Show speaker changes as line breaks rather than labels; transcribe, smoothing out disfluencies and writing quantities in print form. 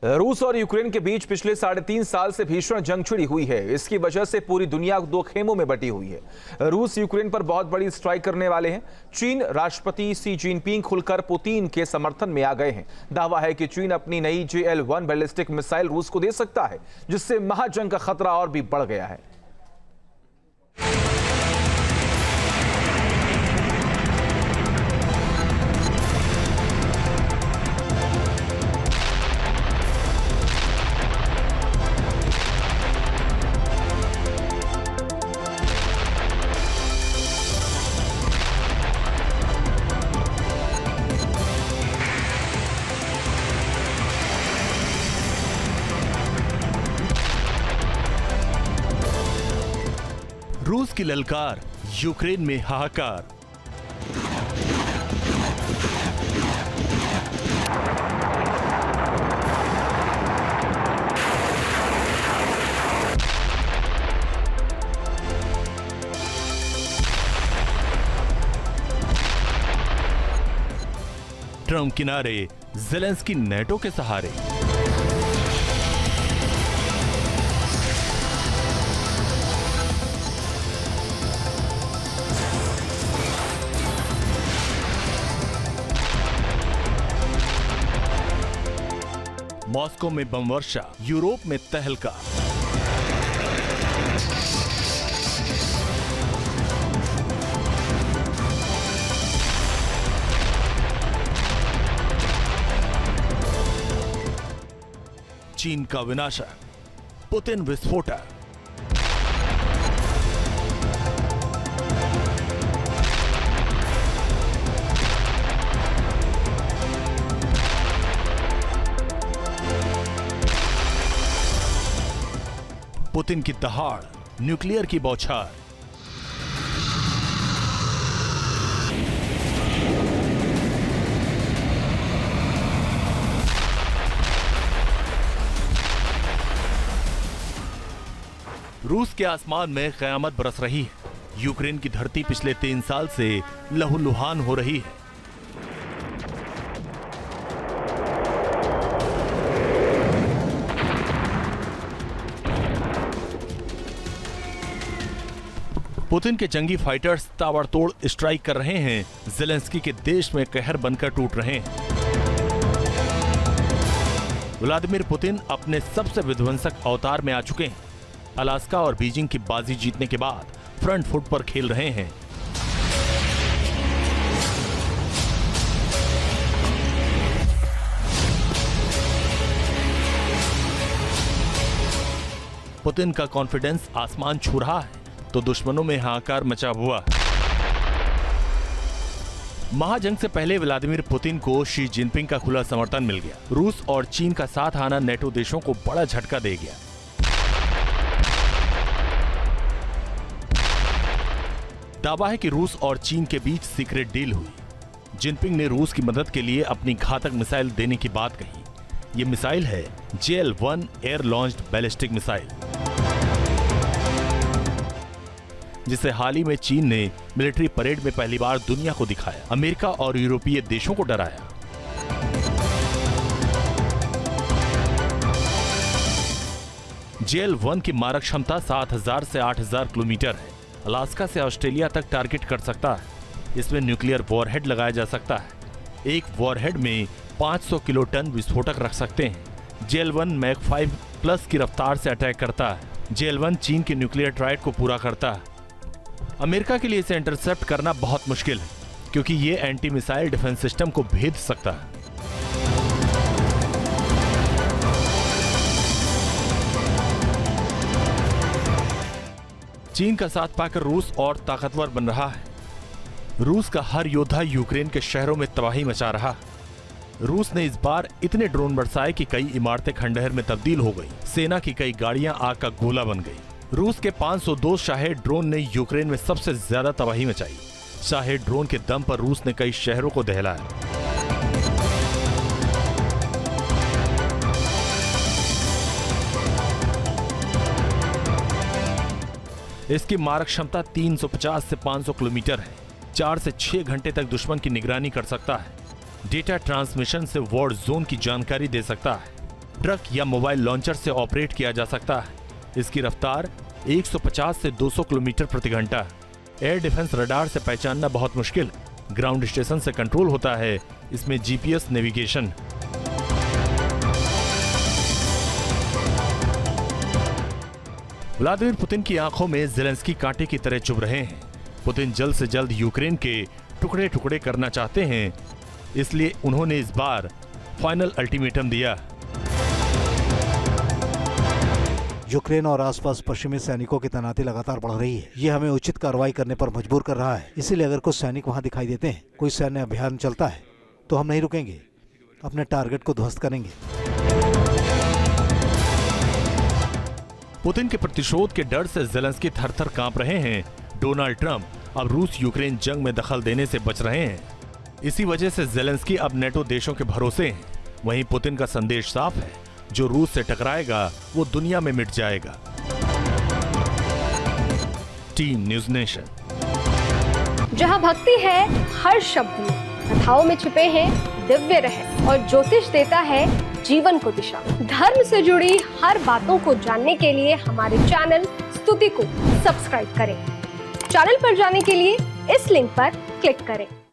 रूस और यूक्रेन के बीच पिछले 3.5 साल से भीषण जंग छिड़ी हुई है। इसकी वजह से पूरी दुनिया दो खेमों में बटी हुई है। रूस यूक्रेन पर बहुत बड़ी स्ट्राइक करने वाले हैं। चीन राष्ट्रपति शी जिनपिंग खुलकर पुतिन के समर्थन में आ गए हैं। दावा है कि चीन अपनी नई JL-1 बैलिस्टिक मिसाइल रूस को दे सकता है, जिससे महाजंग का खतरा और भी बढ़ गया है।
रूस की ललकार, यूक्रेन में हाहाकार। ट्रंप किनारे, ज़ेलेंस्की नेटो के सहारे। मॉस्को में बम वर्षा, यूरोप में तहलका। चीन का विनाशक, पुतिन विस्फोटक। पुतिन की दहाड़, न्यूक्लियर की बौछार। रूस के आसमान में कयामत बरस रही है। यूक्रेन की धरती पिछले 3 साल से लहूलुहान हो रही है। पुतिन के जंगी फाइटर्स ताबड़तोड़ स्ट्राइक कर रहे हैं। ज़ेलेंस्की के देश में कहर बनकर टूट रहे हैं। व्लादिमीर पुतिन अपने सबसे विध्वंसक अवतार में आ चुके हैं। अलास्का और बीजिंग की बाजी जीतने के बाद फ्रंट फुट पर खेल रहे हैं। पुतिन का कॉन्फिडेंस आसमान छू रहा है तो दुश्मनों में हाहाकार मचा हुआ। महाजंग से पहले व्लादिमीर पुतिन को शी जिनपिंग का खुला समर्थन मिल गया। रूस और चीन का साथ आना नेटो देशों को बड़ा झटका दे गया। दावा है कि रूस और चीन के बीच सीक्रेट डील हुई। जिनपिंग ने रूस की मदद के लिए अपनी घातक मिसाइल देने की बात कही। यह मिसाइल है JL-1 air launched ballistic missile, जिसे हाल ही में चीन ने मिलिट्री परेड में पहली बार दुनिया को दिखाया। अमेरिका और यूरोपीय देशों को डराया। JL-1 की मारक क्षमता 7000 से 8000 किलोमीटर है। अलास्का से ऑस्ट्रेलिया तक टारगेट कर सकता है। इसमें न्यूक्लियर वॉरहेड लगाया जा सकता है। एक वॉरहेड में 500 किलो टन विस्फोटक रख सकते हैं। JL-1 मैक 5 प्लस की रफ्तार से अटैक करता है। JL-1 चीन के न्यूक्लियर ट्रायड को पूरा करता है। अमेरिका के लिए इसे इंटरसेप्ट करना बहुत मुश्किल है, क्योंकि ये एंटी मिसाइल डिफेंस सिस्टम को भेद सकता है। चीन का साथ पाकर रूस और ताकतवर बन रहा है। रूस का हर योद्धा यूक्रेन के शहरों में तबाही मचा रहा है। रूस ने इस बार इतने ड्रोन बरसाए कि कई इमारतें खंडहर में तब्दील हो गई। सेना की कई गाड़ियां आग का गोला बन गई। रूस के 502 शाहेद ड्रोन ने यूक्रेन में सबसे ज्यादा तबाही मचाई। शाहेद ड्रोन के दम पर रूस ने कई शहरों को दहलाया। इसकी मारक क्षमता 350 से 500 किलोमीटर है। 4 से 6 घंटे तक दुश्मन की निगरानी कर सकता है। डेटा ट्रांसमिशन से वॉर जोन की जानकारी दे सकता है। ट्रक या मोबाइल लॉन्चर से ऑपरेट किया जा सकता है। इसकी रफ्तार 150 से 200 किलोमीटर प्रति घंटा। एयर डिफेंस रडार से पहचानना बहुत मुश्किल। ग्राउंड स्टेशन से कंट्रोल होता है। इसमें जीपीएस नेविगेशन। व्लादिमीर पुतिन की आंखों में ज़ेलेंस्की कांटे की तरह चुभ रहे हैं। पुतिन जल्द से जल्द यूक्रेन के टुकड़े टुकड़े करना चाहते हैं, इसलिए उन्होंने इस बार फाइनल अल्टीमेटम दिया।
यूक्रेन और आसपास पश्चिमी सैनिकों की तैनाती लगातार बढ़ रही है। ये हमें उचित कार्रवाई करने पर मजबूर कर रहा है। इसीलिए अगर कुछ सैनिक वहां दिखाई देते हैं, कोई सैन्य अभियान चलता है, तो हम नहीं रुकेंगे, अपने टारगेट को ध्वस्त करेंगे।
पुतिन के प्रतिशोध के डर से ज़ेलेंस्की थर-थर कांप रहे हैं। डोनाल्ड ट्रंप अब रूस यूक्रेन जंग में दखल देने से बच रहे हैं। इसी वजह से ज़ेलेंस्की अब नेटो देशों के भरोसे हैं। वहीं पुतिन का संदेश साफ है, जो रूस से टकराएगा वो दुनिया में मिट जाएगा। Team news nation.
जहां भक्ति है हर शब्द में, कथाओं में छिपे हैं दिव्य रहस्य और ज्योतिष देता है जीवन को दिशा। धर्म से जुड़ी हर बातों को जानने के लिए हमारे चैनल स्तुति को सब्सक्राइब करें। चैनल पर जाने के लिए इस लिंक पर क्लिक करें।